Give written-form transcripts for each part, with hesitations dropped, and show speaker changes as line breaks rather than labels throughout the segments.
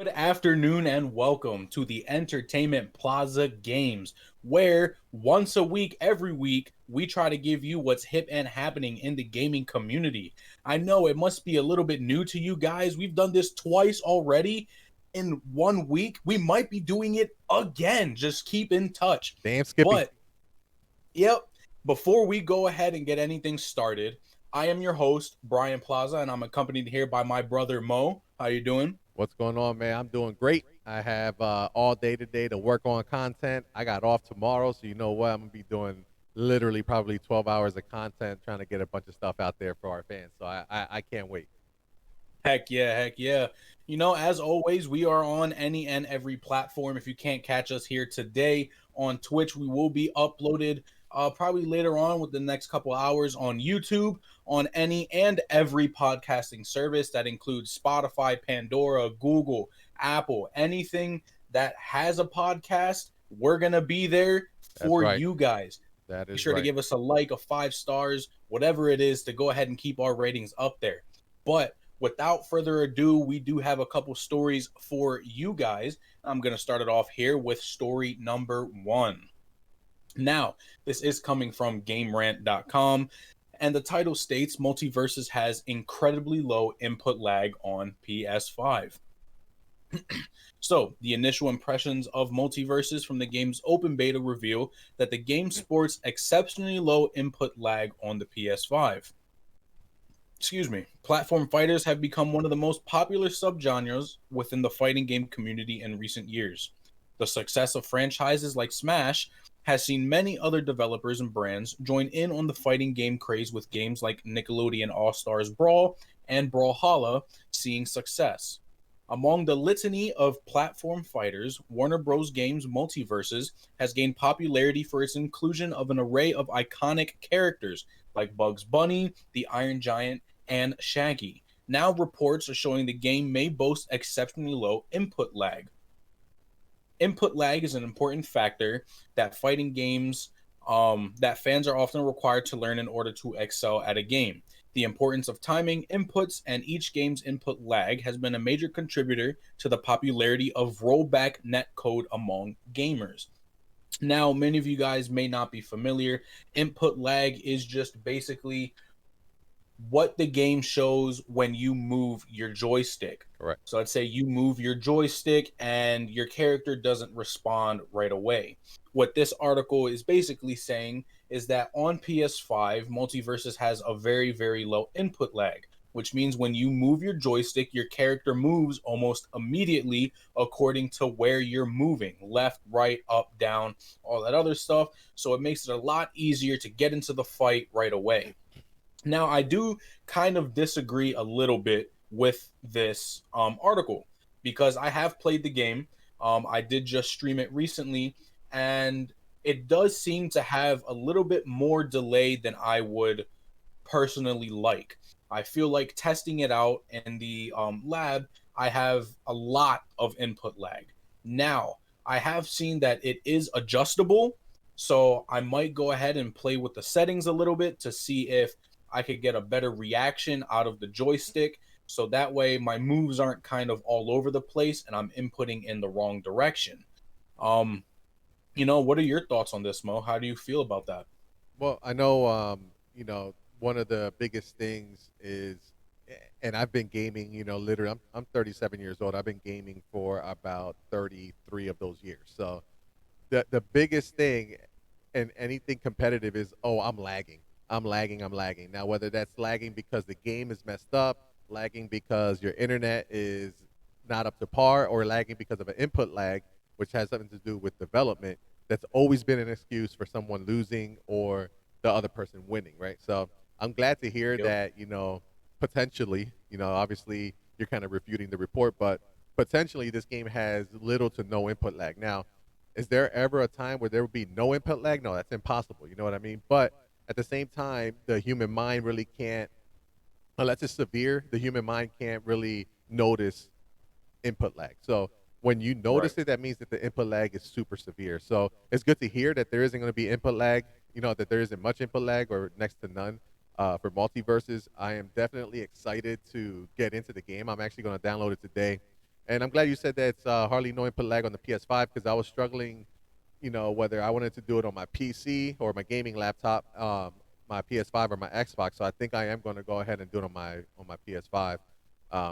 Good afternoon and welcome to the Entertainment Plaza Games, where once a week, every week, we try to give you what's hip and happening in the gaming community. I know it must be a little bit new to you guys. We've done this twice already in 1 week. We might be doing it again. Just keep in touch.
Damn, Skippy.
But, yep, before we go ahead and get anything started, I am your host, Brian Plaza, and I'm accompanied here by my brother Mo. How you doing?
What's going on, man? I'm doing great. I have all day today to work on content. I got off tomorrow, so you know what? I'm going to be doing literally probably 12 hours of content trying to get a bunch of stuff out there for our fans. So I can't wait.
Heck yeah, heck yeah. As always, we are on any and every platform. If you can't catch us here today on Twitch, we will be uploaded probably later on with the next couple hours on YouTube, on any and every podcasting service that includes Spotify, Pandora, Google, Apple, anything that has a podcast. We're going to be there
That's
for
right.
you guys.
That
Be
is
sure to
right.
give us a like, a 5 stars, whatever it is, to go ahead and keep our ratings up there. But without further ado, we do have a couple stories for you guys. I'm going to start it off here with story number one. Now, this is coming from GameRant.com, and the title states Multiversus has incredibly low input lag on PS5. So, the initial impressions of Multiversus from the game's open beta reveal that the game sports exceptionally low input lag on the PS5. Excuse me. Platform fighters have become one of the most popular subgenres within the fighting game community in recent years. The success of franchises like Smash has seen many other developers and brands join in on the fighting game craze, with games like Nickelodeon All Stars Brawl and Brawlhalla seeing success. Among the litany of platform fighters, Warner Bros. Games Multiverses has gained popularity for its inclusion of an array of iconic characters like Bugs Bunny, the Iron Giant, and Shaggy. Now reports are showing the game may boast exceptionally low input lag. Input lag is an important factor that fighting games that fans are often required to learn in order to excel at a game. The importance of timing, inputs, and each game's input lag has been a major contributor to the popularity of rollback netcode among gamers. Now, many of you guys may not be familiar. Input lag is just basically what the game shows when you move your joystick.
Correct.
So let's say you move your joystick and your character doesn't respond right away. What this article is basically saying is that on PS5, Multiversus has a very, very low input lag, which means when you move your joystick, your character moves almost immediately according to where you're moving, left, right, up, down, all that other stuff. So it makes it a lot easier to get into the fight right away. Now, I do kind of disagree a little bit with this article because I have played the game. I did just stream it recently, and it does seem to have a little bit more delay than I would personally like. I feel like testing it out in the lab, I have a lot of input lag. Now, I have seen that it is adjustable, so I might go ahead and play with the settings a little bit to see if I could get a better reaction out of the joystick. So that way my moves aren't kind of all over the place and I'm inputting in the wrong direction. Um, what are your thoughts on this, Mo? How do you feel about that?
Well, I know, one of the biggest things is, and I've been gaming, literally, I'm 37 years old. I've been gaming for about 33 of those years. So the biggest thing in anything competitive is, oh, I'm lagging. I'm lagging. I'm lagging. Now, whether that's lagging because the game is messed up, lagging because your internet is not up to par, or lagging because of an input lag, which has something to do with development, that's always been an excuse for someone losing or the other person winning, right? So I'm glad to hear
Yep.
that, potentially, obviously you're kind of refuting the report, but potentially this game has little to no input lag. Now, is there ever a time where there would be no input lag? No, that's impossible. You know what I mean? But at the same time, the human mind really can't, unless it's severe, the human mind can't really notice input lag. So when you
Right.
notice it, that means that the input lag is super severe. So it's good to hear that there isn't going to be input lag, that there isn't much input lag or next to none for multiverses. I am definitely excited to get into the game. I'm actually going to download it today And I'm glad you said that it's hardly no input lag on the PS5 because I was struggling, whether I wanted to do it on my PC or my gaming laptop, my PS5 or my Xbox. So I think I am going to go ahead and do it on my PS5,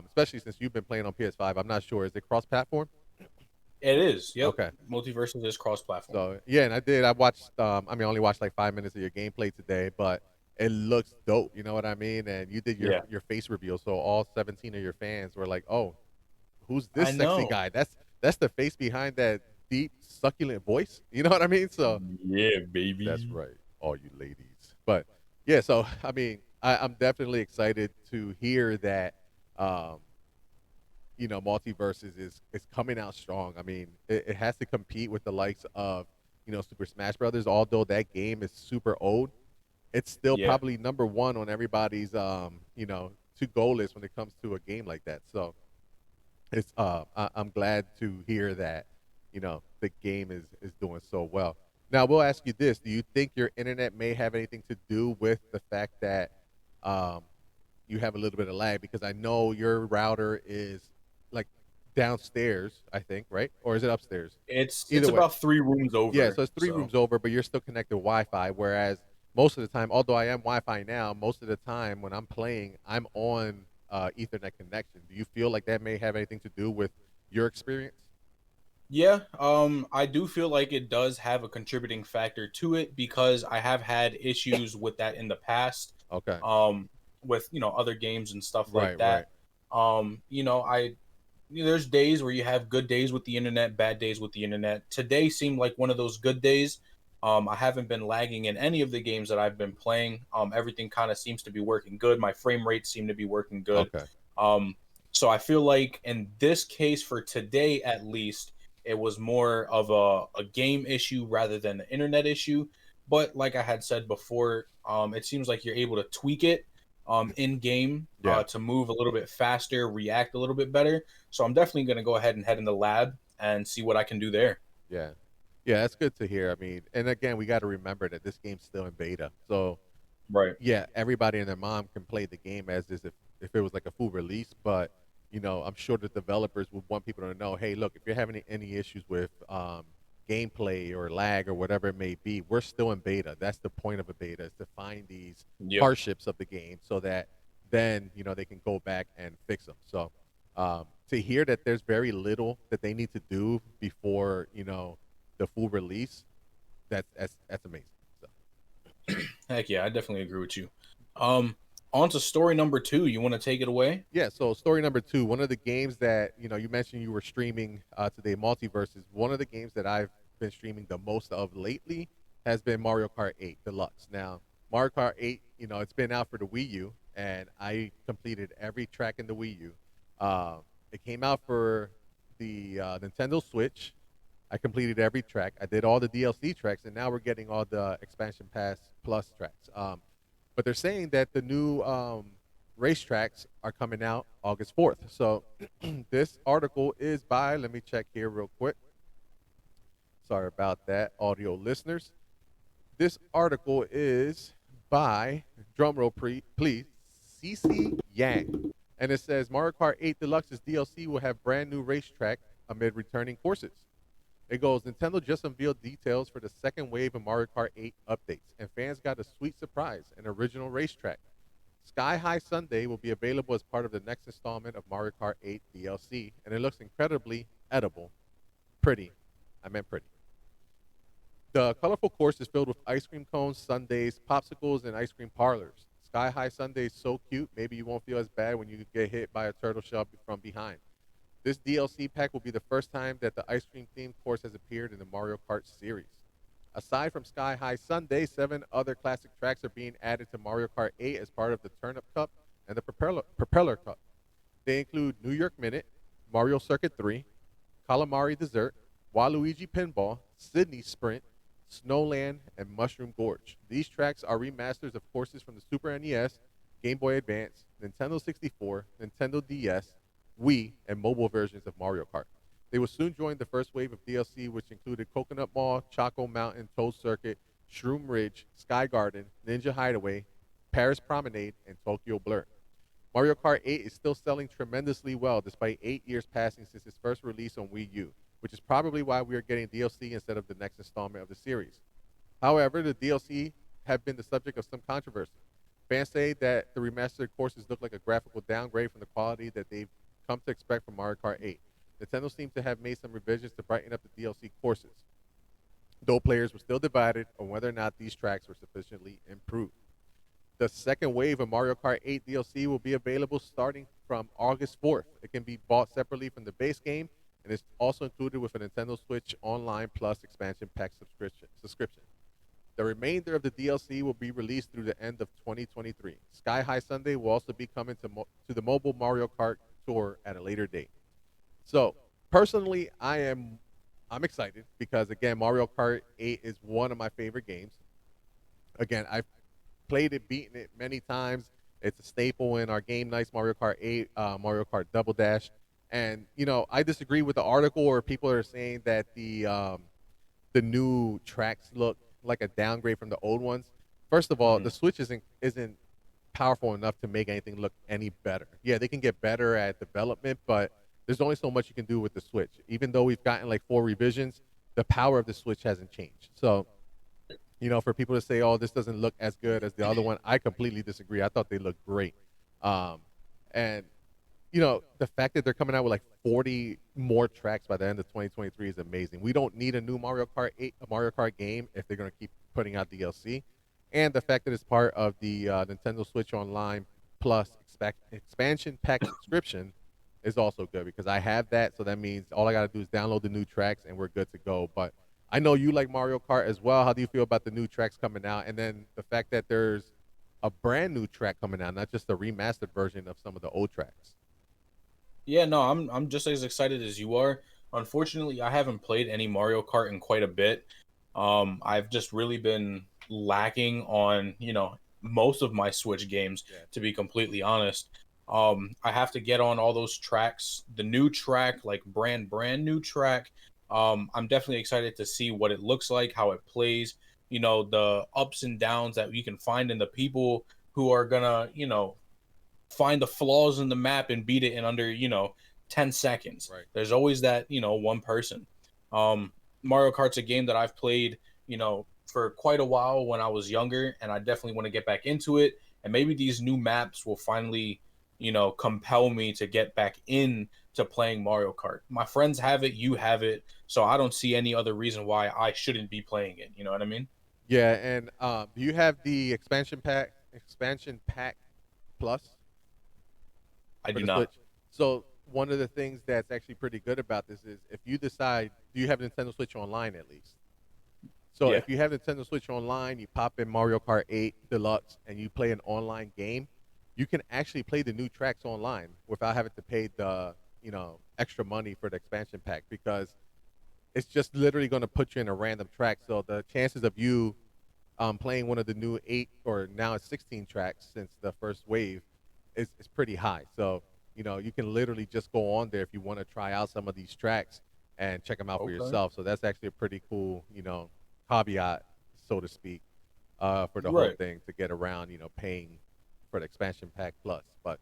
especially since you've been playing on PS5. I'm not sure, is it cross-platform?
It is. Yep.
Okay.
Multiversus is cross-platform.
So yeah, and I did. I watched. I only watched like 5 minutes of your gameplay today, but it looks dope. You know what I mean? And you did your
Yeah,
your face reveal, so all 17 of your fans were like, "Oh, who's this
I
sexy
know.
guy? That's the face behind that deep, succulent voice." You know what I mean? So
Yeah,
that's
baby.
right, all you ladies. But yeah, so I'm definitely excited to hear that. Um, Multiverses is coming out strong. I mean, it has to compete with the likes of, Super Smash Brothers. Although that game is super old, it's still
Yeah.
probably number one on everybody's, to go list when it comes to a game like that. So I'm glad to hear that, the game is doing so well. Now, we'll ask you this: do you think your internet may have anything to do with the fact that um, you have a little bit of lag? Because I know your router is like downstairs, I think, right? Or is it upstairs?
It's
Either way,
about 3 rooms
yeah.
over.
So it's three
So
rooms over, but you're still connected Wi-Fi. Whereas most of the time, although I am Wi-Fi now, most of the time when I'm playing, I'm on Ethernet connection. Do you feel like that may have anything to do with your experience?
yeah, I do feel like it does have a contributing factor to it because I have had issues with that in the past,
Okay.
um, with other games and stuff like
Right.
that.
Right.
I there's days where you have good days with the internet, bad days with the internet. Today seemed like one of those good days. I haven't been lagging in any of the games that I've been playing. Everything kind of seems to be working good. My frame rates seem to be working good.
Okay.
Um, so I feel like in this case, for today at least, it was more of a game issue rather than an internet issue. But like I had said before, it seems like you're able to tweak it in game
Yeah.
to move a little bit faster, react a little bit better. So I'm definitely going to go ahead and head in the lab and see what I can do there.
Yeah. Yeah. That's good to hear. I mean, and again, we got to remember that this game's still in beta. So
Right.
yeah, everybody and their mom can play the game as is if it was like a full release. But I'm sure the developers would want people to know, hey, look, if you're having any issues with gameplay or lag or whatever it may be, we're still in beta. That's the point of a beta, is to find these
Yep.
hardships of the game so that then they can go back and fix them. So to hear that there's very little that they need to do before the full release, that's amazing. So.
Heck yeah, I definitely agree with you. Um, on to story number two. You want to take it away?
Yeah, so story number two, one of the games that, you mentioned you were streaming today, Multiversus. One of the games that I've been streaming the most of lately has been Mario Kart 8 Deluxe. Now, Mario Kart 8, it's been out for the Wii U, and I completed every track in the Wii U. It came out for the Nintendo Switch. I completed every track. I did all the DLC tracks, and now we're getting all the expansion pass plus tracks. But they're saying that the new racetracks are coming out August 4th. So this article is by, let me check here real quick. Sorry about that, audio listeners. This article is by, drumroll please, CC Yang. And it says Mario Kart 8 Deluxe's DLC will have brand new racetrack amid returning courses. It goes, Nintendo just unveiled details for the second wave of Mario Kart 8 updates, and fans got a sweet surprise, an original racetrack. Sky High Sunday will be available as part of the next installment of Mario Kart 8 DLC, and it looks incredibly edible. Pretty. I meant pretty. The colorful course is filled with ice cream cones, sundaes, popsicles, and ice cream parlors. Sky High Sunday is so cute, maybe you won't feel as bad when you get hit by a turtle shell from behind. This DLC pack will be the first time that the ice cream themed course has appeared in the Mario Kart series. Aside from Sky High Sunday, 7 other classic tracks are being added to Mario Kart 8 as part of the Turnip Cup and the Propeller Cup. They include New York Minute, Mario Circuit 3, Calamari Dessert, Waluigi Pinball, Sydney Sprint, Snowland, and Mushroom Gorge. These tracks are remasters of courses from the Super NES, Game Boy Advance, Nintendo 64, Nintendo DS, Wii, and mobile versions of Mario Kart. They will soon join the first wave of DLC, which included Coconut Mall, Choco Mountain, Toad Circuit, Shroom Ridge, Sky Garden, Ninja Hideaway, Paris Promenade, and Tokyo Blur. Mario Kart 8 is still selling tremendously well despite 8 years passing since its first release on Wii U, which is probably why we are getting DLC instead of the next installment of the series. However, the DLC have been the subject of some controversy. Fans say that the remastered courses look like a graphical downgrade from the quality that they've come to expect from Mario Kart 8. Nintendo seems to have made some revisions to brighten up the DLC courses, though players were still divided on whether or not these tracks were sufficiently improved. The second wave of Mario Kart 8 DLC will be available starting from August 4th. It can be bought separately from the base game and is also included with a Nintendo Switch Online Plus expansion pack subscription. The remainder of the DLC will be released through the end of 2023. Sky High Sunday will also be coming to the mobile Mario Kart Tour at a later date. So, personally, I'm excited because again, Mario Kart 8 is one of my favorite games. Again, I've played it, beaten it many times. It's a staple in our game nights, Mario Kart 8, Mario Kart Double Dash. And, I disagree with the article or people are saying that the new tracks look like a downgrade from the old ones. First of all,
Hmm.
the Switch isn't powerful enough to make anything look any better. Yeah, they can get better at development, but there's only so much you can do with the Switch. Even though we've gotten like 4 revisions, the power of the Switch hasn't changed. So, for people to say, "Oh, this doesn't look as good as the other one," I completely disagree. I thought they looked great. Um, and the fact that they're coming out with like 40 more tracks by the end of 2023 is amazing. We don't need a new Mario Kart 8, a Mario Kart game if they're going to keep putting out DLC. And the fact that it's part of the Nintendo Switch Online Plus expansion pack subscription is also good because I have that. So that means all I got to do is download the new tracks and we're good to go. But I know you like Mario Kart as well. How do you feel about the new tracks coming out? And then the fact that there's a brand new track coming out, not just a remastered version of some of the old tracks.
Yeah, no, I'm just as excited as you are. Unfortunately, I haven't played any Mario Kart in quite a bit. I've just really been lacking on, most of my Switch games,
Yeah.
to be completely honest. I have to get on all those tracks. The new track, like brand new track. I'm definitely excited to see what it looks like, how it plays, the ups and downs that you can find in the people who are gonna, find the flaws in the map and beat it in under 10 seconds.
Right.
There's always that one person. Mario Kart's a game that I've played for quite a while when I was younger, and I definitely want to get back into it, and maybe these new maps will finally compel me to get back in to playing Mario Kart. My friends have it, you have it, so I don't see any other reason why I shouldn't be playing it, you know what I mean?
Yeah, and do you have the expansion pack plus
I
for
do
the
not.
Switch? So one of the things that's actually pretty good about this is if you decide, do you have Nintendo Switch Online at least? So
Yeah.
if you have Nintendo Switch Online, you pop in Mario Kart 8 Deluxe and you play an online game, you can actually play the new tracks online without having to pay the extra money for the expansion pack because it's just literally going to put you in a random track. So the chances of you playing one of the new 8 or now it's 16 tracks since the first wave is pretty high. So you can literally just go on there if you want to try out some of these tracks and check them out for
Okay.
yourself. So that's actually a pretty cool caveat, so to speak, for the whole
Right.
thing to get around paying for the expansion pack plus. But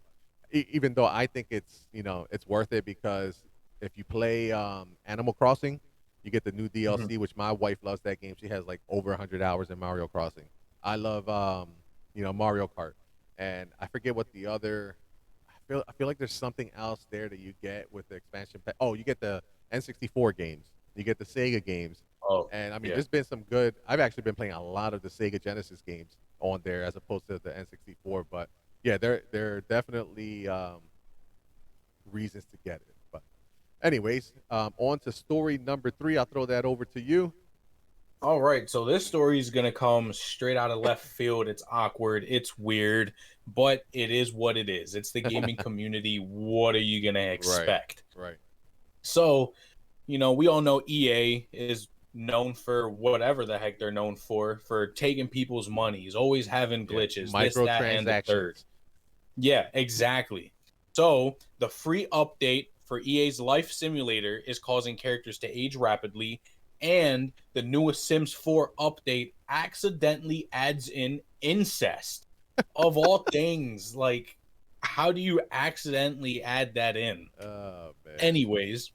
even though I think it's worth it because if you play Animal Crossing, you get the new
Mhm.
DLC, which my wife loves that game. She has like over 100 hours in Mario Crossing. I love Mario Kart, and I forget what the other. I feel like there's something else there that you get with the expansion pack. Oh, you get the N64 games, you get the Sega games,
Oh,
and I mean,
yeah.
there's been some good. I've actually been playing a lot of the Sega Genesis games on there as opposed to the N64. But yeah, there are definitely reasons to get it. But anyways, on to story number 3. I'll throw that over to you.
All right, so this story is gonna come straight out of left field. It's awkward, it's weird, but it is what it is. It's the gaming community. What are you gonna
Right,
expect?
right.
So, we all know EA is known for whatever the heck they're known for taking people's monies, always having
Yeah,
glitches, this, that, and the third.
microtransactions.
Yeah, exactly. So the free update for EA's Life Simulator is causing characters to age rapidly, and the newest Sims 4 update accidentally adds in incest. Of all things, like, how do you accidentally add that in?
Oh man.
Anyways,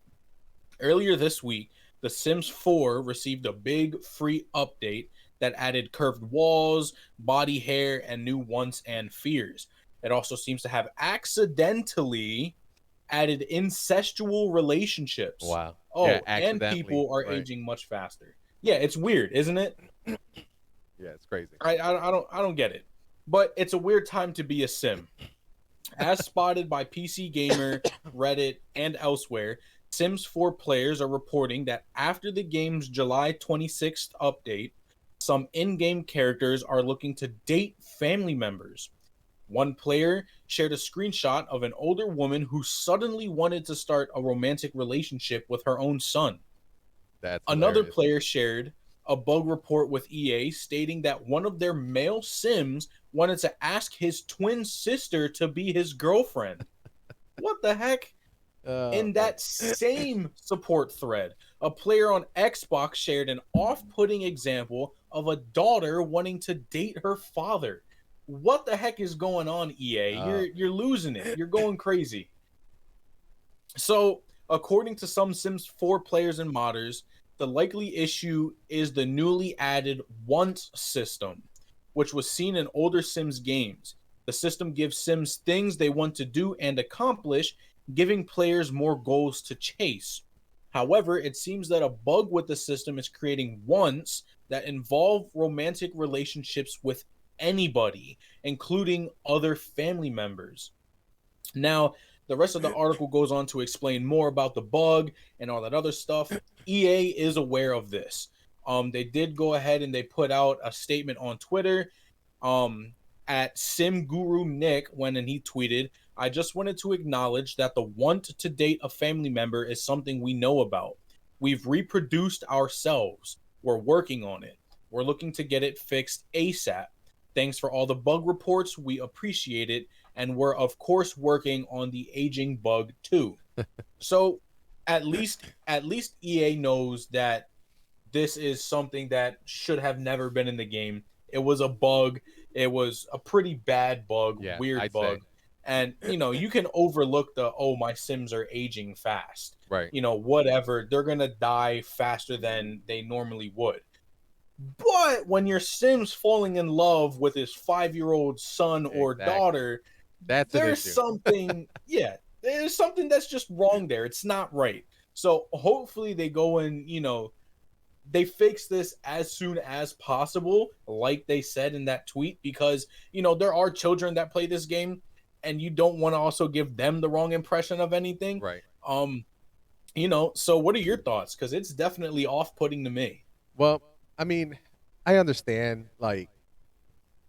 earlier this week, The Sims 4 received a big free update that added curved walls, body hair, and new wants and fears. It also seems to have accidentally added incestual relationships.
Wow. Yeah,
Oh, and
accidentally.
people are
Right.
aging much faster. Yeah, it's weird, isn't it?
Yeah, it's crazy.
I don't get it. But it's a weird time to be a sim. As spotted by PC Gamer, Reddit, and elsewhere, Sims 4 players are reporting that after the game's July 26th update, some in game characters are looking to date family members. One player shared a screenshot of an older woman who suddenly wanted to start a romantic relationship with her own son.
That's
Another
hilarious.
player shared a bug report with EA stating that one of their male Sims wanted to ask his twin sister to be his girlfriend. What the heck?
Oh
In
man.
that same support thread, a player on Xbox shared an off putting example of a daughter wanting to date her father. What the heck is going on, EA?
Oh
You're losing it. You're going crazy. So, according to some Sims 4 players and modders, the likely issue is the newly added want system, which was seen in older Sims games. The system gives Sims things they want to do and accomplish, giving players more goals to chase. However, it seems that a bug with the system is creating wants that involve romantic relationships with anybody, including other family members. Now, the rest of the article goes on to explain more about the bug and all that other stuff. EA is aware of this. They did go ahead and they put out a statement on Twitter. Um, at Sim Guru Nick when and he tweeted, "I just wanted to acknowledge that the want to date a family member is something we know about. We've reproduced ourselves. We're working on it. We're looking to get it fixed ASAP. Thanks for all the bug reports. We appreciate it, and we're of course working on the aging bug too." So at least EA knows that this is something that should have never been in the game. It was a bug. It was a pretty bad bug,
yeah,
weird
I'd say.
bug. And you can overlook the, oh, my Sims are aging fast.
Right.
Whatever. They're going to die faster than they normally would. But when your Sim's falling in love with his 5-year-old son or
Exactly.
daughter,
That's an
there's
issue.
something, yeah, there's something that's just wrong there. It's not right. So hopefully they go and, they fix this as soon as possible, like they said in that tweet, because, there are children that play this game and you don't want to also give them the wrong impression of anything.
Right.
Um, so what are your thoughts? Because it's definitely off putting to me.
Well, I mean, I understand. Like,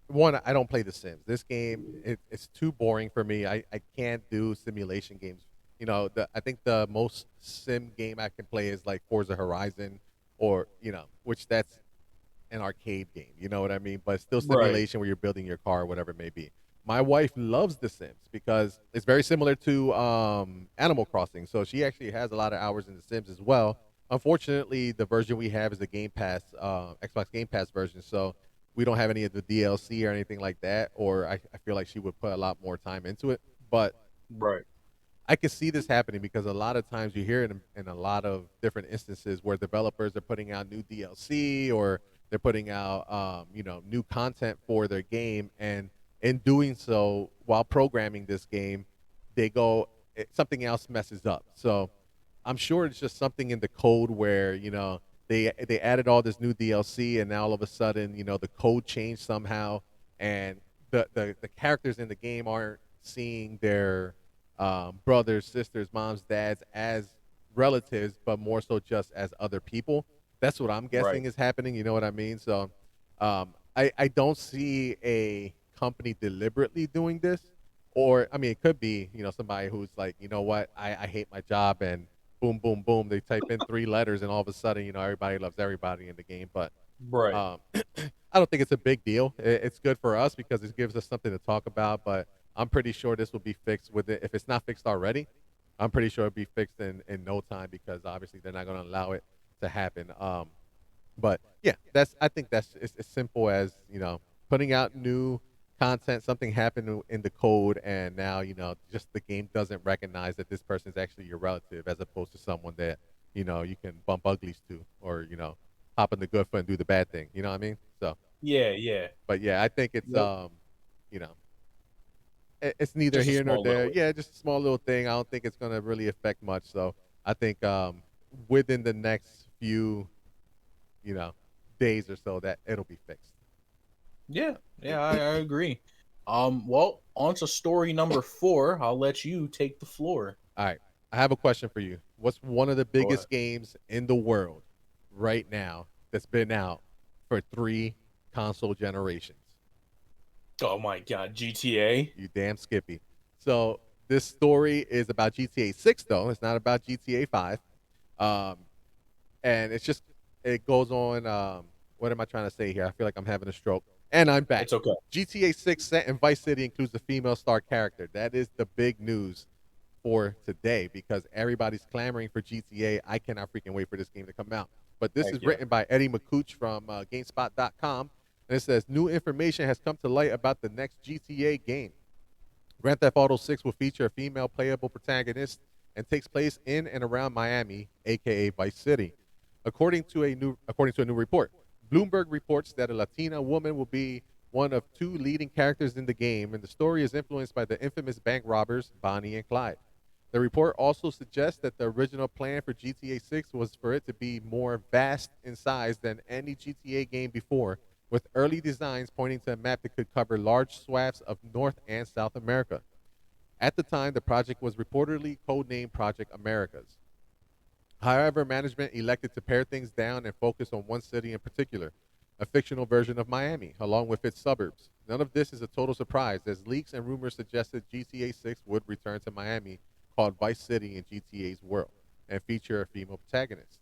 one, I don't play The Sims. This game, it's too boring for me. I can't do simulation games. I think the most sim game I can play is like Forza Horizon, or which that's an arcade game. You know what I mean? But still
Right.
simulation where you're building your car, or whatever it may be. My wife loves The Sims because it's very similar to Animal Crossing. So she actually has a lot of hours in The Sims as well. Unfortunately, the version we have is the Game Pass, Xbox Game Pass version. So we don't have any of the DLC or anything like that. Or I feel like she would put a lot more time into it. But
Right.
I can see this happening because a lot of times you hear it in a lot of different instances where developers are putting out new DLC, or they're putting out new content for their game, and in doing so while programming this game, something else messes up. So I'm sure it's just something in the code where they added all this new DLC, and now all of a sudden the code changed somehow, and the characters in the game aren't seeing their brothers, sisters, moms, dads as relatives, but more so just as other people. That's what I'm
Right.
guessing is happening. You know what I mean? So I don't see a company deliberately doing this. Or, I mean, it could be, somebody who's like, you know what, I hate my job, and boom, boom, boom, they type in three letters, and all of a sudden, everybody loves everybody in the game. But
Right.
um, I don't think it's a big deal. It's good for us because it gives us something to talk about. But I'm pretty sure this will be fixed with it. If it's not fixed already, I'm pretty sure it'll be fixed in no time, because obviously they're not going to allow it to happen. But yeah, I think that's it's as simple as putting out new content, something happened in the code, and now just the game doesn't recognize that this person is actually your relative, as opposed to someone that you can bump uglies to, or hop in the good foot and do the bad thing. You know what I mean? So,
Yeah, yeah.
but yeah, I think it's
Yep.
you know, it's neither
Just a
here nor
small
there.
little
Yeah, just a small little thing. I don't think it's gonna really affect much. So I think within the next few you know days or so that it'll be fixed.
Yeah, yeah, I agree. Well, on to story number 4. I'll let you take the floor.
All right, I have a question for you. What's one of the
Go ahead.
biggest games in the world right now that's been out for 3 console generations?
Oh my god, GTA.
You damn Skippy. So this story is about GTA 6, though. It's not about GTA 5. Um, and it goes on. What am I trying to say here? I feel like I'm having a stroke. And I'm back.
It's okay.
GTA 6 set in Vice City includes a female star character. That is the big news for today because everybody's clamoring for GTA. I cannot freaking wait for this game to come out. But this
Heck
is
yeah.
written by Eddie McCooch from GameSpot.com, and it says new information has come to light about the next GTA game. Grand Theft Auto 6 will feature a female playable protagonist and takes place in and around Miami, aka Vice City. According to a new report, Bloomberg reports that a Latina woman will be one of 2 leading characters in the game, and the story is influenced by the infamous bank robbers Bonnie and Clyde. The report also suggests that the original plan for GTA 6 was for it to be more vast in size than any GTA game before, with early designs pointing to a map that could cover large swaths of North and South America. At the time, the project was reportedly codenamed Project Americas. However, management elected to pare things down and focus on one city in particular, a fictional version of Miami, along with its suburbs. None of this is a total surprise, as leaks and rumors suggested GTA 6 would return to Miami, called Vice City in GTA's world, and feature a female protagonist.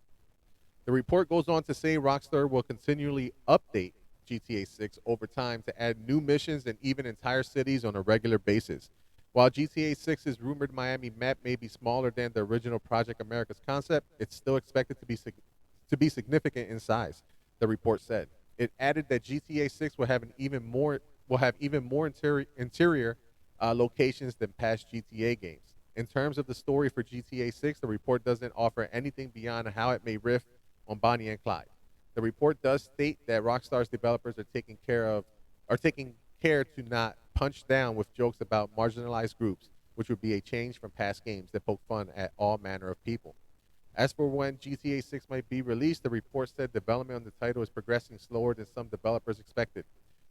The report goes on to say Rockstar will continually update GTA 6 over time to add new missions and even entire cities on a regular basis. While GTA 6's rumored Miami map may be smaller than the original Project America's concept, it's still expected to be significant in size, the report said. It added that GTA 6 will have even more interior locations than past GTA games. In terms of the story for GTA 6, the report doesn't offer anything beyond how it may riff on Bonnie and Clyde. The report does state that Rockstar's developers are taking care to not punch down with jokes about marginalized groups, which would be a change from past games that poke fun at all manner of people. As for when GTA 6 might be released, the report said development on the title is progressing slower than some developers expected.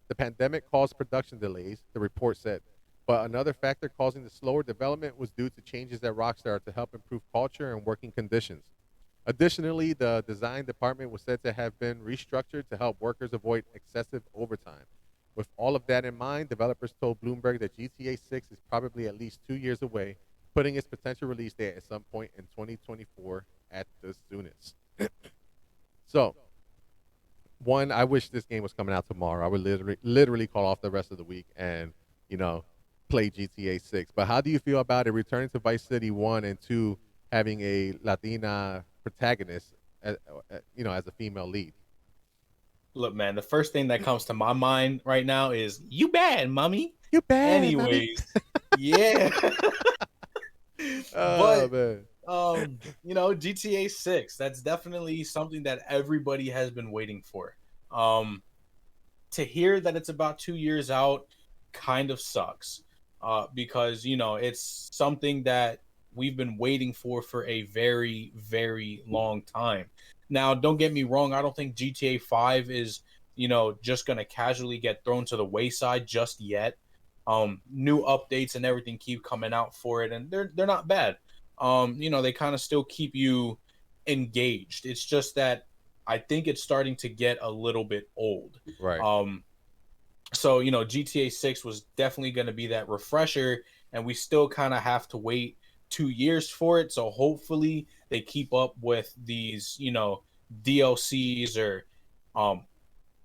The pandemic caused production delays, the report said, but another factor causing the slower development was due to changes at Rockstar to help improve culture and working conditions. Additionally, the design department was said to have been restructured to help workers avoid excessive overtime. With all of that in mind, developers told Bloomberg that GTA 6 is probably at least 2 years away, putting its potential release date at some point in 2024 at the soonest. So, one, I wish this game was coming out tomorrow. I would literally call off the rest of the week and, you know, play GTA 6. But how do you feel about it returning to Vice City 1 and 2 having a Latina protagonist, as a female lead?
Look, man, the first thing that comes to my mind right now is you bad, mommy.
You bad, mommy.
Anyways, yeah.
Oh,
But
man.
GTA 6, that's definitely something that everybody has been waiting for. Um to hear that it's about 2 years out kind of sucks, because it's something that we've been waiting for a very very long time. Now, don't get me wrong, I don't think GTA 5 is just gonna casually get thrown to the wayside just yet. New updates and everything keep coming out for it, and they're not bad. They kind of still keep you engaged. It's just that I think it's starting to get a little bit old.
Right.
um, so GTA 6 was definitely going to be that refresher, and we still kind of have to wait 2 years for it. So hopefully they keep up with these DLCs or um,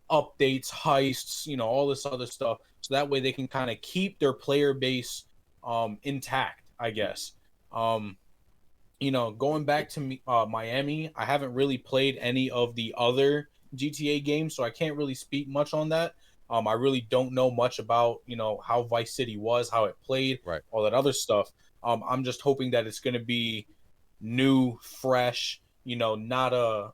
updates, heists, all this other stuff, so that way they can kind of keep their player base intact, I guess. Um, Going back to Miami, I haven't really played any of the other GTA games, so I can't really speak much on that. I really don't know much about, how Vice City was, how it played,
Right.
all that other stuff. I'm just hoping that it's going to be new, fresh, not a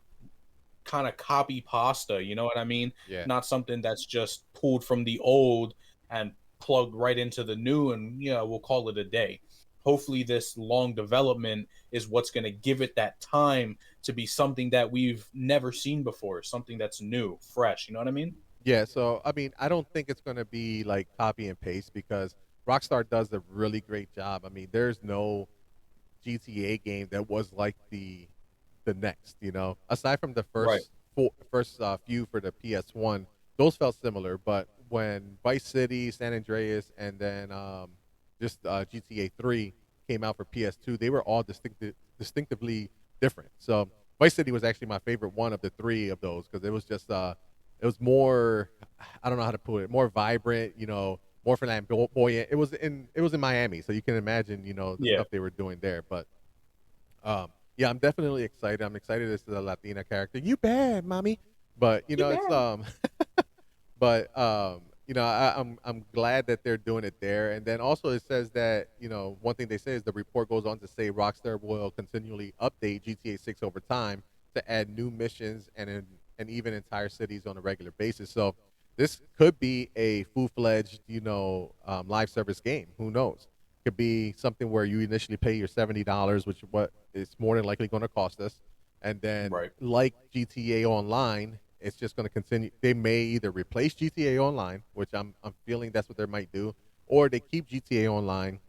kind of copy pasta, you know what I mean?
Yeah.
Not something that's just pulled from the old and plugged right into the new, and we'll call it a day. Hopefully this long development is what's going to give it that time to be something that we've never seen before, something that's new, fresh, you know what I mean?
Yeah, so I mean, I don't think it's going to be like copy and paste because Rockstar does a really great job. I mean, there's no GTA game that was like the next, aside from the
Right,
first few for the PS1, those felt similar. But when Vice City, San Andreas, and then just GTA 3 came out for PS2, they were all distinctively different. So Vice City was actually my favorite one of the three of those because it was just it was more, I don't know how to put it, more vibrant, more flamboyant. It was in Miami, so you can imagine, the
yeah.
stuff they were doing there. But yeah, I'm definitely excited. I'm excited this is a Latina character. You bad, mommy. But
You
it's
bad.
but I'm glad that they're doing it there. And then also it says that one thing they say is the report goes on to say Rockstar will continually update GTA 6 over time to add new missions and even entire cities on a regular basis. So this could be a full fledged live service game. Who knows? Could be something where you initially pay your $70, which is what it's more than likely going to cost us, and then
Right,
like GTA Online, it's just going to continue. They may either replace GTA Online, which I'm feeling that's what they might do, or they keep GTA Online,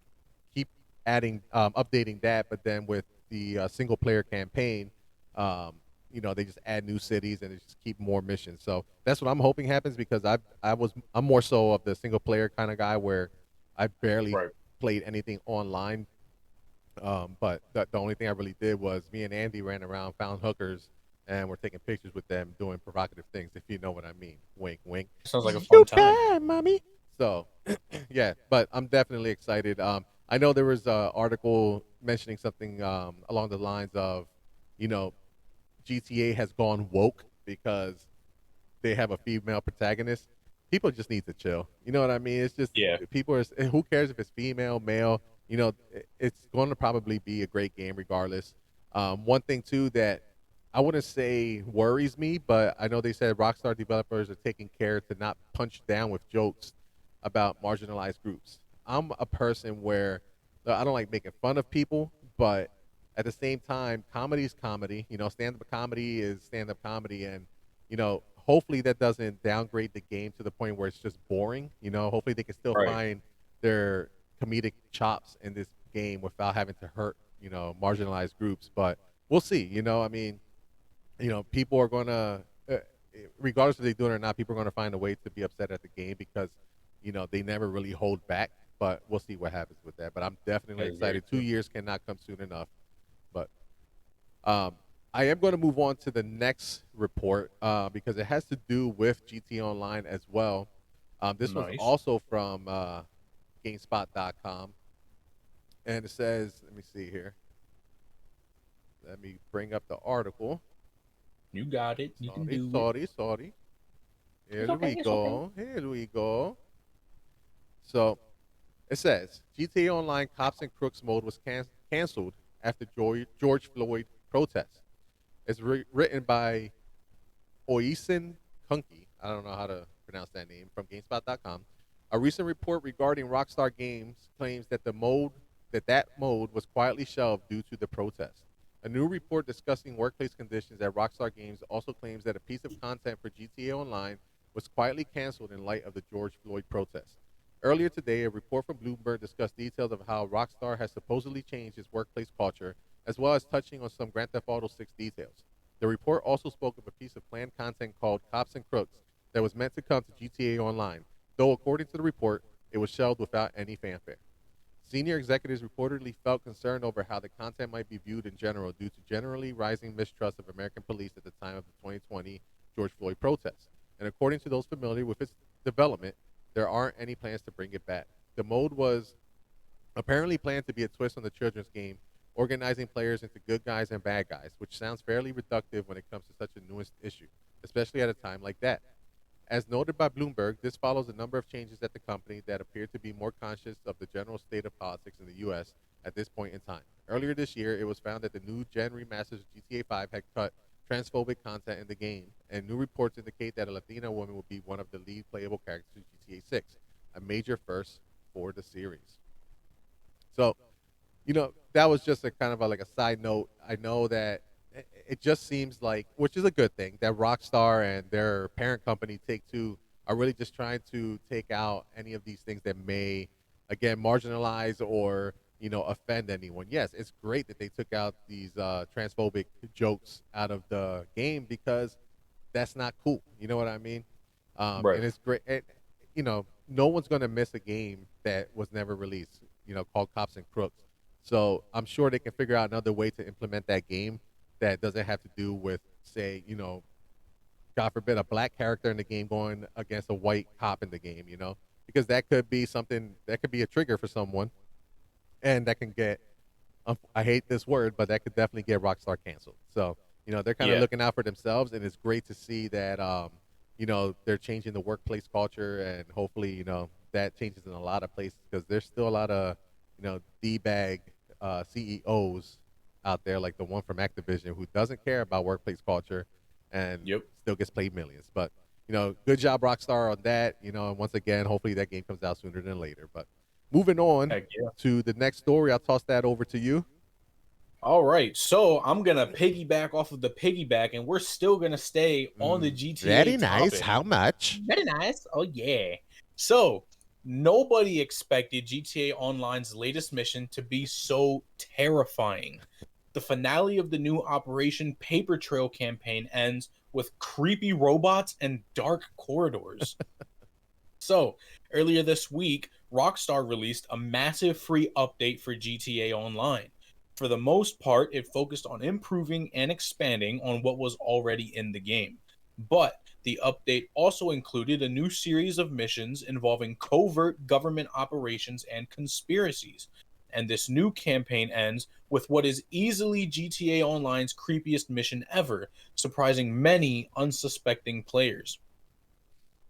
keep adding updating that, but then with the single player campaign, they just add new cities and they just keep more missions. So that's what I'm hoping happens because I'm more so of the single player kind of guy where I barely
right.
played anything online. But the only thing I really did was me and Andy ran around, found hookers, and we're taking pictures with them doing provocative things, if you know what I mean. Wink, wink.
Sounds like a
You
fun time.
bad, mommy. So, yeah, but I'm definitely excited. I know there was an article mentioning something along the lines of, you know, GTA has gone woke because they have a female protagonist. People just need to chill. You know what I mean? It's just
Yeah,
people are. Who cares if it's female, male? It's going to probably be a great game regardless. One thing too that I wouldn't say worries me, but I know they said Rockstar developers are taking care to not punch down with jokes about marginalized groups. I'm a person where I don't like making fun of people, but at the same time, comedy is comedy. Stand-up comedy is stand-up comedy, and hopefully that doesn't downgrade the game to the point where it's just boring. Hopefully they can still
right.
find their comedic chops in this game without having to hurt, marginalized groups. But we'll see. I mean, people are gonna, regardless if they do it or not, people are gonna find a way to be upset at the game because, they never really hold back. But we'll see what happens with that. But I'm definitely
That is very
excited. Two
true.
years cannot come soon enough. But um, I am going to move on to the next report because it has to do with GT Online as well. This was
Nice.
also from GameSpot.com, and it says, let me see here. Let me bring up the article.
You got it. You can
Sorry,
do it.
sorry, sorry.
It's
Here
okay.
we
It's okay.
go. Here we go. So it says GTA Online Cops and Crooks mode was canceled after George Floyd protests. It's written by Oisin Kunke, I don't know how to pronounce that name, from GameSpot.com. A recent report regarding Rockstar Games claims that that mode was quietly shelved due to the protest. A new report discussing workplace conditions at Rockstar Games also claims that a piece of content for GTA Online was quietly canceled in light of the George Floyd protests. Earlier today, a report from Bloomberg discussed details of how Rockstar has supposedly changed its workplace culture, as well as touching on some Grand Theft Auto 6 details. The report also spoke of a piece of planned content called Cops and Crooks that was meant to come to GTA Online, though, according to the report, it was shelved without any fanfare. Senior executives reportedly felt concerned over how the content might be viewed in general due to generally rising mistrust of American police at the time of the 2020 George Floyd protests. And according to those familiar with its development, there aren't any plans to bring it back. The mode was apparently planned to be a twist on the children's game, organizing players into good guys and bad guys, which sounds fairly reductive when it comes to such a nuanced issue, especially at a time like that. As noted by Bloomberg, this follows a number of changes at the company that appear to be more conscious of the general state of politics in the U.S. at this point in time. Earlier this year, it was found that the new gen remasters of GTA 5 had cut transphobic content in the game, and new reports indicate that a Latina woman will be one of the lead playable characters in GTA 6, a major first for the series. So, that was just a kind of like a side note. I know that it just seems like, which is a good thing, that Rockstar and their parent company Take Two are really just trying to take out any of these things that may, again, marginalize or offend anyone. Yes, it's great that they took out these transphobic jokes out of the game because that's not cool. You know what I mean?
Right.
And it's great. No one's gonna miss a game that was never released. Called Cops and Crooks. So I'm sure they can figure out another way to implement that game that doesn't have to do with, say, God forbid, a black character in the game going against a white cop in the game. Because that could be something that could be a trigger for someone, and that can get I hate this word, but that could definitely get Rockstar canceled. So, they're kind of
Yeah.
looking out for themselves, and it's great to see that, they're changing the workplace culture, and hopefully, that changes in a lot of places because there's still a lot of, D-bag CEOs out there, like the one from Activision, who doesn't care about workplace culture and
Yep.
still gets paid millions. But, good job, Rockstar, on that. And once again, hopefully that game comes out sooner than later. But moving on
Heck yeah.
to the next story, I'll toss that over to you.
All right, so I'm gonna piggyback off of the piggyback, and we're still gonna stay on the GTA
Very nice.
topic.
How much?
Very nice. Oh yeah. So nobody expected GTA Online's latest mission to be so terrifying. The finale of the new Operation Paper Trail campaign ends with creepy robots and dark corridors. So, earlier this week, Rockstar released a massive free update for GTA Online. For the most part, it focused on improving and expanding on what was already in the game. But the update also included a new series of missions involving covert government operations and conspiracies. And this new campaign ends with what is easily GTA Online's creepiest mission ever, surprising many unsuspecting players.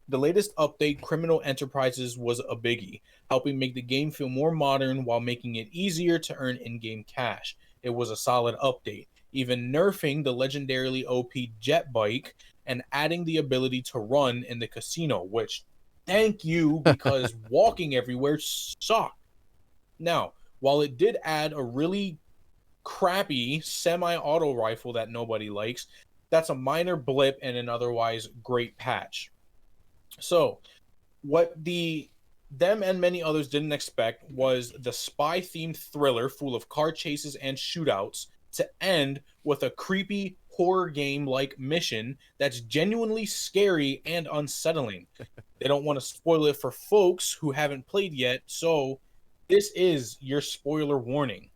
The latest update, Criminal Enterprises, was a biggie, helping make the game feel more modern while making it easier to earn in game cash. It was a solid update, even nerfing the legendarily OP jet bike and adding the ability to run in the casino, which, thank you, because walking everywhere sucked. Now, while it did add a really crappy semi auto rifle that nobody likes, that's a minor blip in an otherwise great patch. So, what them and many others didn't expect was the spy themed thriller full of car chases and shootouts to end with a creepy horror game like mission that's genuinely scary and unsettling. They don't want to spoil it for folks who haven't played yet, so this is your spoiler warning.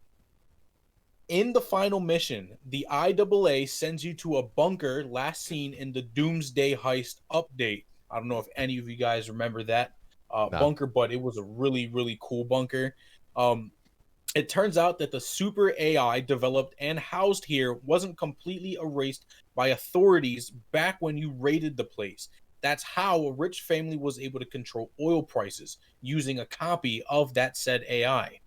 In the final mission, the IAA sends you to a bunker last seen in the Doomsday Heist update. I don't know if any of you guys remember that
No.
bunker, but it was a really, really cool bunker. Um, it turns out that the super AI developed and housed here wasn't completely erased by authorities back when you raided the place. That's how a rich family was able to control oil prices using a copy of that said AI.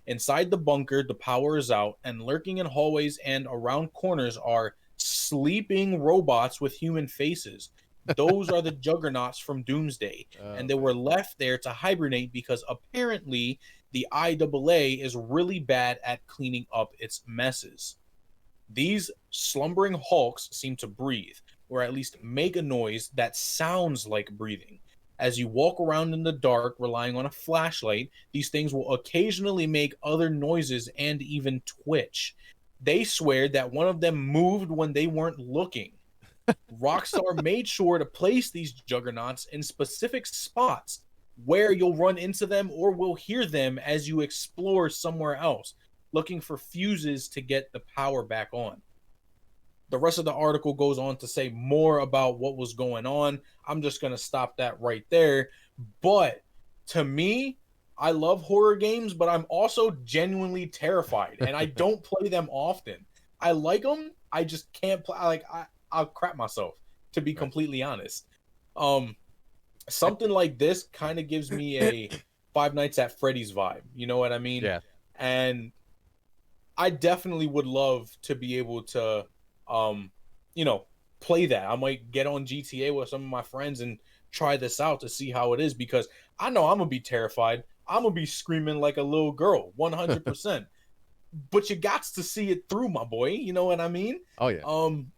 Inside the bunker, the power is out, and lurking in hallways and around corners are sleeping robots with human faces. Those are the juggernauts from Doomsday, and
Oh
they were
man.
left there to hibernate because apparently the IAA is really bad at cleaning up its messes. These slumbering hulks seem to breathe, or at least make a noise that sounds like breathing. As you walk around in the dark relying on a flashlight, these things will occasionally make other noises and even twitch. They swear that one of them moved when they weren't looking. Rockstar made sure to place these juggernauts in specific spots where you'll run into them or will hear them as you explore somewhere else, looking for fuses to get the power back on. The rest of the article goes on to say more about what was going on. I'm just going to stop that right there. But to me, I love horror games, but I'm also genuinely terrified, and I don't play them often. I like them, I just can't play. I'll crap myself, to be
Right.
completely honest. Um, something like this kind of gives me a Five Nights at Freddy's vibe. You know what I mean?
Yeah.
And I definitely would love to be able to, um, you know, play that. I might get on GTA with some of my friends and try this out to see how it is because I know I'm gonna be terrified. I'm gonna be screaming like a little girl, 100%. But you got to see it through, my boy. You know what I mean?
Oh yeah.
Um,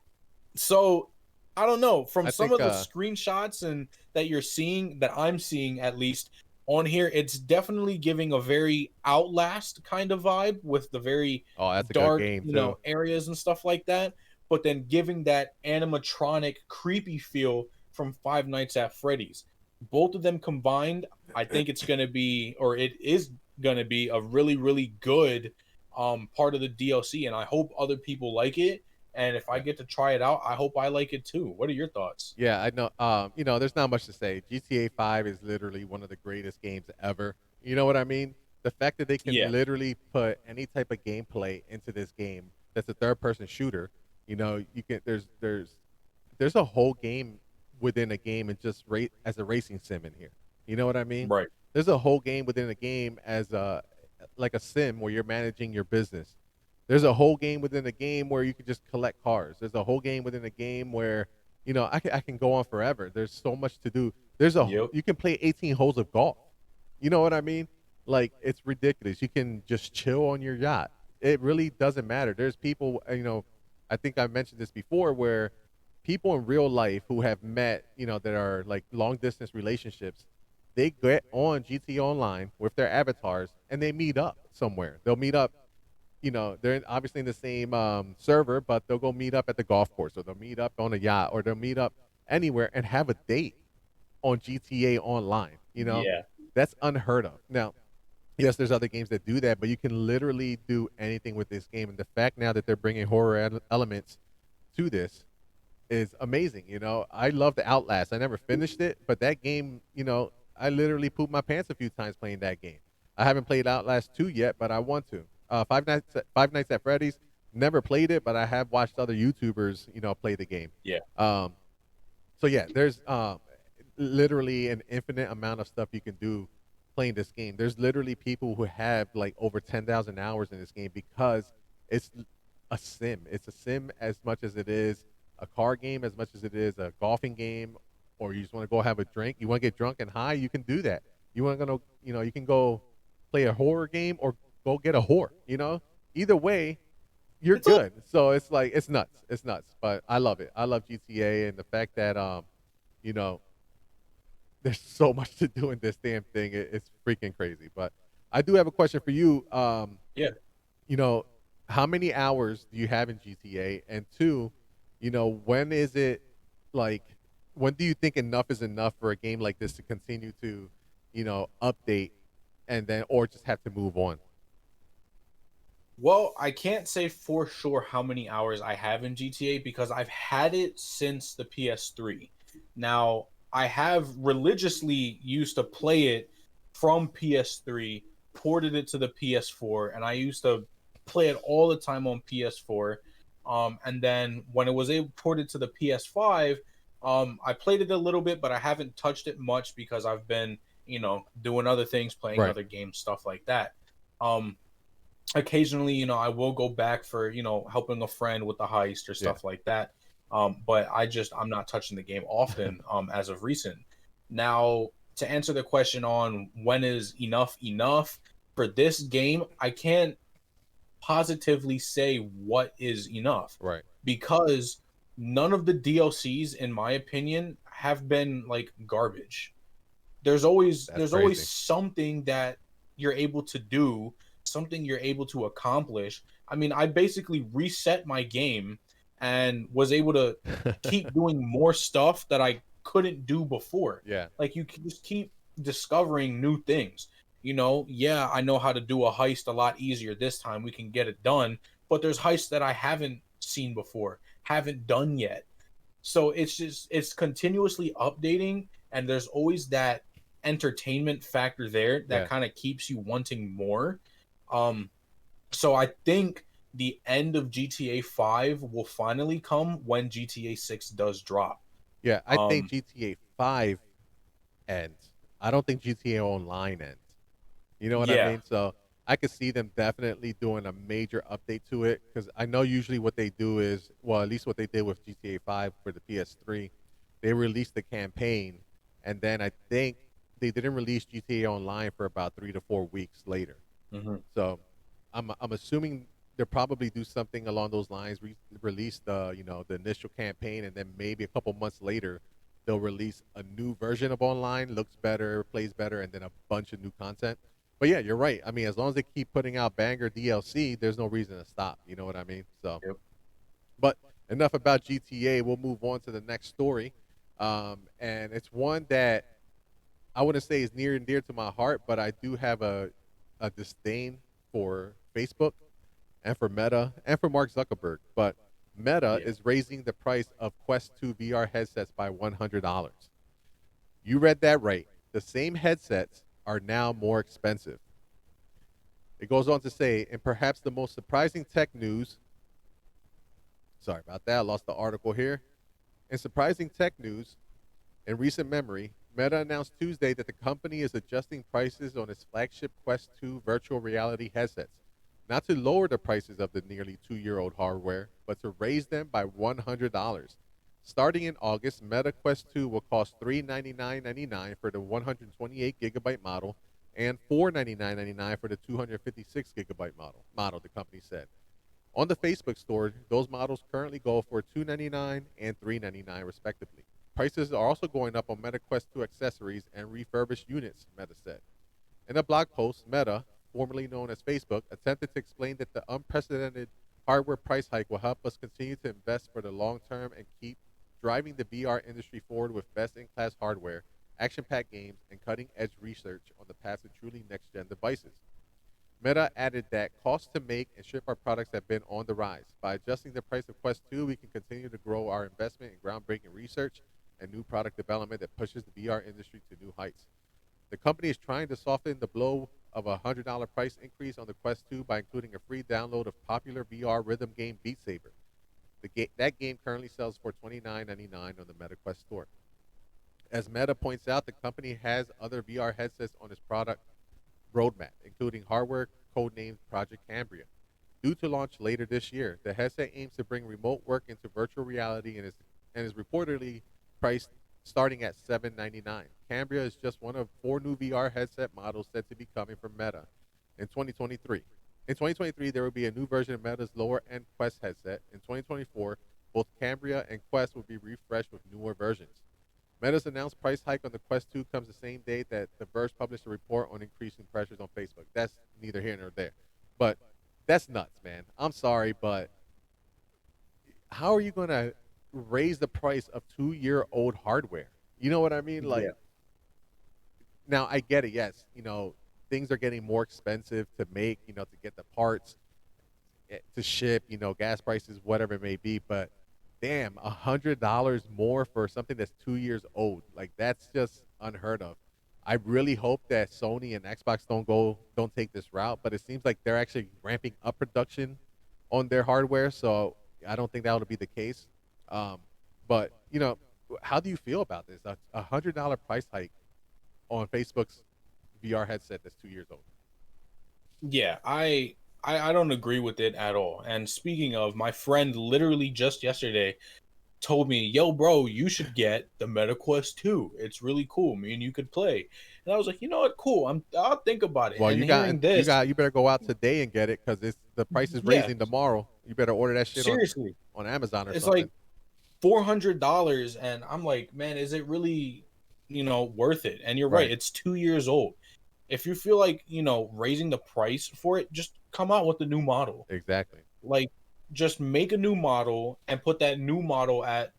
so I don't know. From
I
some
think
of the screenshots and that you're seeing, that I'm seeing at least on here, it's definitely giving a very Outlast kind of vibe with the very
oh, that's a good
dark,
game too.
areas and stuff like that. But then giving that animatronic, creepy feel from Five Nights at Freddy's. Both of them combined, I think it's gonna be, or it is gonna be, a really, really good part of the DLC, and I hope other people like it. And if I
Yeah.
get to try it out, I hope I like it too. What are your thoughts?
Yeah, I know. You know, there's not much to say. GTA 5 is literally one of the greatest games ever. You know what I mean? The fact that they can
Yeah,
literally put any type of gameplay into this game that's a third person shooter, you know, you can there's a whole game within a game and just rate as a racing sim in here. You know what I mean?
right.
There's a whole game within a game as a like a sim where you're managing your business. There's a whole game within a game where you can just collect cars. There's a whole game within a game where you know I can go on forever. There's so much to do.
Yep.
You can play 18 holes of golf. You know what I mean? Like it's ridiculous. You can just chill on your yacht. It really doesn't matter. There's people, you know, I think I mentioned this before where people in real life who have met, you know, that are like long distance relationships, they get on GT Online with their avatars and they meet up somewhere. They'll meet up, you know, they're obviously in the same server, but they'll go meet up at the golf course or they'll meet up on a yacht or they'll meet up anywhere and have a date on GTA Online. You know,
Yeah.
that's unheard of. Now, yes, there's other games that do that, but you can literally do anything with this game. And the fact now that they're bringing horror elements to this is amazing. You know, I love the Outlast. I never finished it, but that game, you know, I literally pooped my pants a few times playing that game. I haven't played Outlast 2 yet, but I want to. Five Nights at Freddy's, never played it, but I have watched other YouTubers, you know, play the game.
Yeah.
Um, so yeah, there's literally an infinite amount of stuff you can do playing this game. There's literally people who have like over 10,000 hours in this game because it's a sim. It's a sim as much as it is a car game, as much as it is a golfing game, or you just want to go have a drink. You want to get drunk and high, you can do that. You want to go, you know, you can go play a horror game or go get a whore. You know, either way, you're
It's up.
good. So it's like it's nuts. It's nuts. But I love it. I love GTA and the fact that you know, there's so much to do in this damn thing. It's freaking crazy. But I do have a question for you.
Yeah.
You know, how many hours do you have in GTA? And two, you know, when is it like when do you think enough is enough for a game like this to continue to, you know, update and then or just have to move on?
Well, I can't say for sure how many hours I have in GTA because I've had it since the PS3. Now, I have religiously used to play it from PS3, ported it to the PS4, and I used to play it all the time on PS4. And then when it was ported to the PS5, I played it a little bit, but I haven't touched it much because I've been, doing other things, playing
Right.
other games, stuff like that. Um, Occasionally, I will go back for, helping a friend with the heist or
Yeah.
stuff like that. But I'm not touching the game often as of recent. Now, to answer the question on when is enough for this game, I can't positively say what is enough
Right.
because none of the DLCs, in my opinion, have been like garbage. there's always
That's
there's always
crazy.
something that you're able to do, something you're able to accomplish. I mean, I basically reset my game and was able to keep doing more stuff that I couldn't do before.
Yeah.
Like you can just keep discovering new things. Yeah, I know how to do a heist a lot easier this time. We can get it done, but there's heists that I haven't seen before, haven't done yet. So it's continuously updating, and there's always that entertainment factor there that
Yeah.
kind of keeps you wanting more. Um, so I think the end of GTA 5 will finally come when GTA 6 does drop.
Yeah, I think
Um,
GTA 5 ends. I don't think GTA Online ends. You know what I
yeah.
mean? So I could see them definitely doing a major update to it because I know usually what they do is, well, at least what they did with GTA 5 for the PS3, they released the campaign, and then I think they didn't release GTA Online for about 3 to 4 weeks later.
Hmm.
So I'm assuming they'll probably do something along those lines. Release the the initial campaign, and then maybe a couple months later they'll release a new version of online, looks better, plays better, and then a bunch of new content. But yeah, you're right. I mean, as long as they keep putting out banger DLC, there's no reason to stop. You know what I mean? So,
Yep.
but enough about GTA. We'll move on to the next story, and it's one that I wouldn't say is near and dear to my heart, but I do have a disdain for Facebook and for Meta and for Mark Zuckerberg. But Meta
Yeah.
is raising the price of Quest 2 VR headsets by $100. You read that right. The same headsets are now more expensive. It goes on to say, and perhaps the most surprising tech news. Sorry about that. I lost the article here. In surprising tech news, in recent memory, Meta announced Tuesday that the company is adjusting prices on its flagship Quest 2 virtual reality headsets, not to lower the prices of the nearly 2-year-old hardware, but to raise them by $100. Starting in August, Meta Quest 2 will cost $399.99 for the 128 gigabyte model and $499.99 for the 256 gigabyte model, the company said. On the Facebook store, those models currently go for $299 and $399 respectively. Prices are also going up on Meta Quest 2 accessories and refurbished units, Meta said. In a blog post, Meta, formerly known as Facebook, attempted to explain that the unprecedented hardware price hike will help us continue to invest for the long term and keep driving the VR industry forward with best in class hardware, action packed games, and cutting edge research on the path to truly next gen devices. Meta added that costs to make and ship our products have been on the rise. By adjusting the price of Quest 2, we can continue to grow our investment in groundbreaking research and new product development that pushes the VR industry to new heights. The company is trying to soften the blow of a $100 price increase on the Quest 2 by including a free download of popular VR rhythm game Beat Saber. That game currently sells for $29.99 on the Meta Quest store. As Meta points out, the company has other VR headsets on its product roadmap, including hardware codenamed Project Cambria. Due to launch later this year, the headset aims to bring remote work into virtual reality and is reportedly priced starting at $799. Cambria is just one of 4 new VR headset models said to be coming from Meta in 2023. In 2023, there will be a new version of Meta's lower end Quest headset. In 2024, both Cambria and Quest will be refreshed with newer versions. Meta's announced price hike on the Quest 2 comes the same day that The Verge published a report on increasing pressures on Facebook. That's neither here nor there. But that's nuts, man. I'm sorry, but how are you going to raise the price of 2-year-old hardware? You know what I mean?
Yeah.
Like, now I get it. Yes, things are getting more expensive to make, to get the parts, to ship, gas prices, whatever it may be. But damn, $100 more for something that's 2 years old, like that's just unheard of. I really hope that Sony and Xbox don't take this route, but it seems like they're actually ramping up production on their hardware, so I don't think that would be the case. Um, but how do you feel about this? A $100 price hike on Facebook's VR headset that's 2 years old.
Yeah, I don't agree with it at all. And speaking of, my friend literally just yesterday told me, "Yo, bro, you should get the MetaQuest 2. It's really cool. Me and you could play." And I was like, "You know what? Cool. I'll think about it."
Well,
And hearing this,
you better go out today and get it because it's the price is
yeah,
raising tomorrow. You better order that shit
seriously,
on Amazon or
it's
something.
like $400, and I'm like, "Man, is it really, worth it?" And you're right.
Right.
It's 2 years old. If you feel like, raising the price for it, just come out with the new model.
Exactly.
Like, just make a new model and put that new model at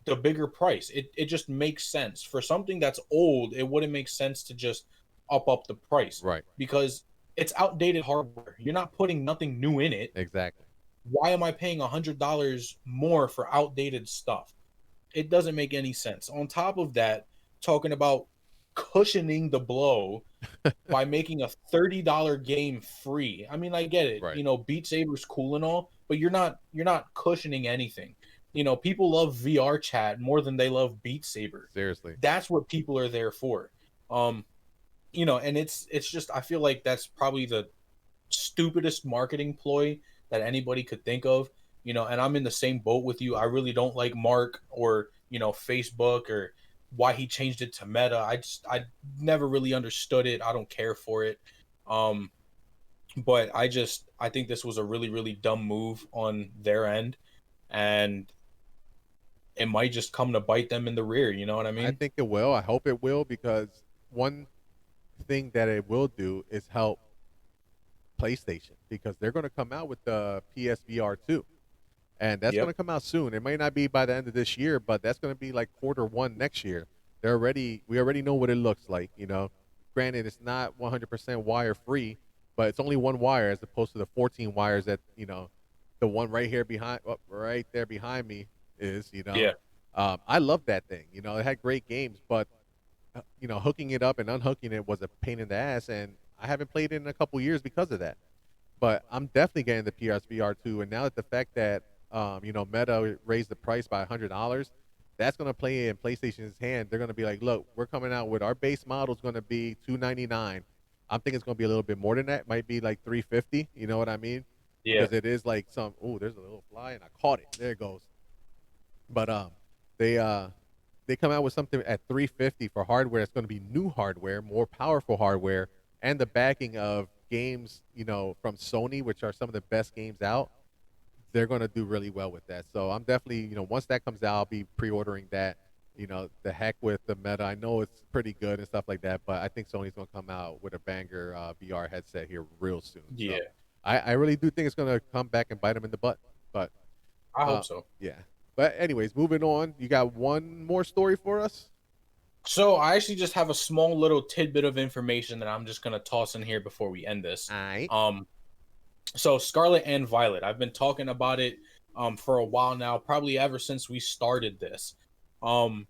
the bigger price. It just makes sense. For something that's old, it wouldn't make sense to just up the price
Right.
because it's outdated hardware. You're not putting nothing new in it.
Exactly.
Why am I paying $100 more for outdated stuff? It doesn't make any sense. On top of that, talking about cushioning the blow by making a $30 game free. I mean, I get it.
Right.
Beat Saber's cool and all, but you're not cushioning anything. people love VR chat more than they love Beat Saber.
Seriously.
That's what people are there for. Um, and it's just, I feel like that's probably the stupidest marketing ploy that anybody could think of. And I'm in the same boat with you. I really don't like Mark or Facebook or why he changed it to Meta. I never really understood it. I don't care for it. um but I think this was a really really dumb move on their end, and it might just come to bite them in the rear, you know what I
I
mean?
think it will. I hope it will, because one thing that it will do is help PlayStation, because they're going to come out with the PSVR 2. And that's going
Yep.
to come out soon. It may not be by the end of this year, but that's going to be like quarter 1 next year. We already know what it looks like. Granted, it's not 100% wire free, but it's only one wire as opposed to the 14 wires that the one right here behind, right there behind me is.
Yeah.
I love that thing. It had great games, but hooking it up and unhooking it was a pain in the ass, and I haven't played it in a couple years because of that. But I'm definitely getting the PSVR 2, and now that the fact that Meta raised the price by $100, that's going to play in PlayStation's hand. They're going to be like, look, we're coming out with our base model is going to be $299. I'm thinking it's going to be a little bit more than that. It might be like $350. You know what I mean?
Yeah.
Because it is like some. Oh, there's a little fly, and I caught it. There it goes. But they they come out with something at 350 for hardware. It's going to be new hardware, more powerful hardware, and the backing of games, from Sony, which are some of the best games out. They're going to do really well with that. So I'm definitely, once that comes out, I'll be pre-ordering that. The heck with the Meta. I know it's pretty good and stuff like that, but I think Sony's going to come out with a banger VR headset here real soon. So
Yeah.
I really do think it's going to come back and bite them in the butt. But
I
uh,
hope so.
yeah. But anyways, moving on. You got one more story for us?
So I actually just have a small little tidbit of information that I'm just gonna toss in here before we end this.
All right.
Um, so Scarlet and Violet, I've been talking about it for a while now, probably ever since we started this. Um,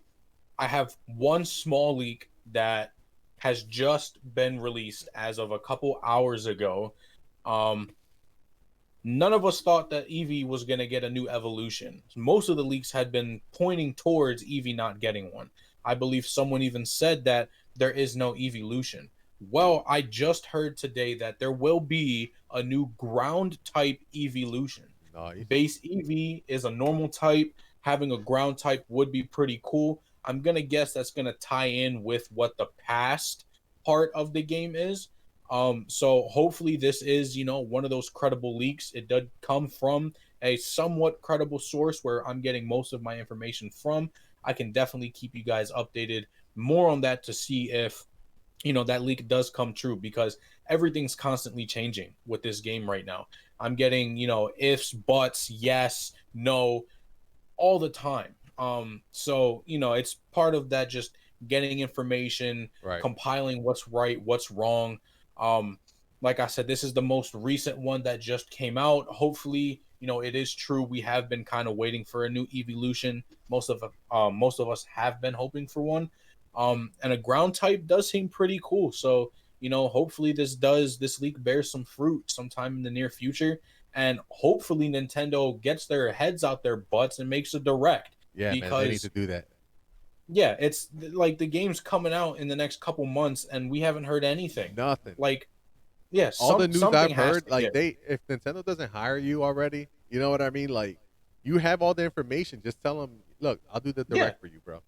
I have one small leak that has just been released as of a couple hours ago. Um, None of us thought that Eevee was going to get a new evolution. Most of the leaks had been pointing towards Eevee not getting one. I believe someone even said that there is no evolution. Well, I just heard today that there will be a new ground type evolution.
Nice.
Base Eevee is a normal type. Having a ground type would be pretty cool. I'm going to guess that's going to tie in with what the past part of the game is. So hopefully this is, one of those credible leaks. It did come from a somewhat credible source where I'm getting most of my information from. I can definitely keep you guys updated more on that to see if, that leak does come true, because everything's constantly changing with this game right now. I'm getting, ifs, buts, yes, no, all the time. So, it's part of that, just getting information,
Right.
compiling what's right, what's wrong. Um, like I said, this is the most recent one that just came out. Hopefully, it is true. We have been kind of waiting for a new evolution. Most of us have been hoping for one. And a ground type does seem pretty cool. So, hopefully this leak bears some fruit sometime in the near future, and hopefully Nintendo gets their heads out their butts and makes a direct,
Yeah, man, they need to
because
do that.
yeah, it's like the game's coming out in the next couple months and we haven't heard anything.
Nothing.
Like, yeah,
All the news
something
I've
has
heard,
to
like
give.
if Nintendo doesn't hire you already, you know what I mean? Like, you have all the information. Just tell them, look, I'll do the
Yeah,
direct for you, bro.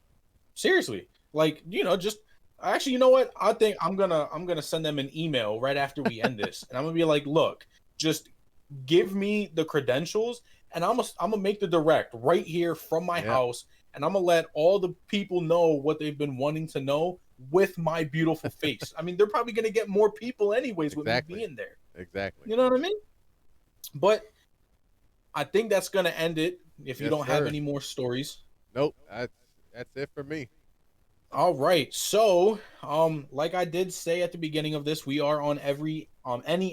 seriously. Like, just actually, you know what? I think I'm gonna send them an email right after we end this, and I'm gonna be like, look, just give me the credentials, and I'm gonna make the direct right here from my
Yep.
house, and I'm gonna let all the people know what they've been wanting to know with my beautiful face. I mean, they're probably gonna get more people anyways with me
Exactly.
being there.
Exactly.
You know what I mean? But I think that's gonna end it. If you
Yes,
don't have
sir.
any more stories.
Nope. That's it for me.
All right. So, like I did say at the beginning of this, we are on any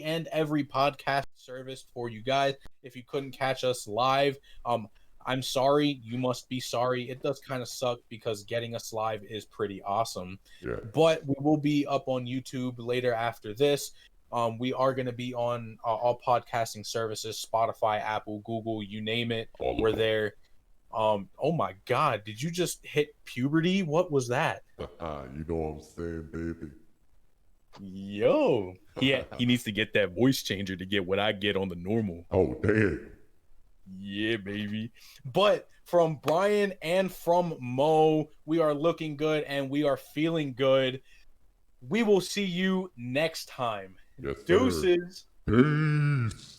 and every podcast service for you guys. If you couldn't catch us live, I'm sorry. You must be sorry. It does kind of suck because getting us live is pretty awesome.
Yeah.
But we will be up on YouTube later after this. We are going to be on all podcasting services: Spotify, Apple, Google, you name it. We're there. Oh my God, did you just hit puberty? What was that?
You know what I'm saying, baby?
Yo, he needs to get that voice changer to get what I get on the normal.
Oh, damn.
Yeah, baby. But from Brian and from Mo, we are looking good and we are feeling good. We will see you next time.
Yes, sir.
Deuces.
Peace.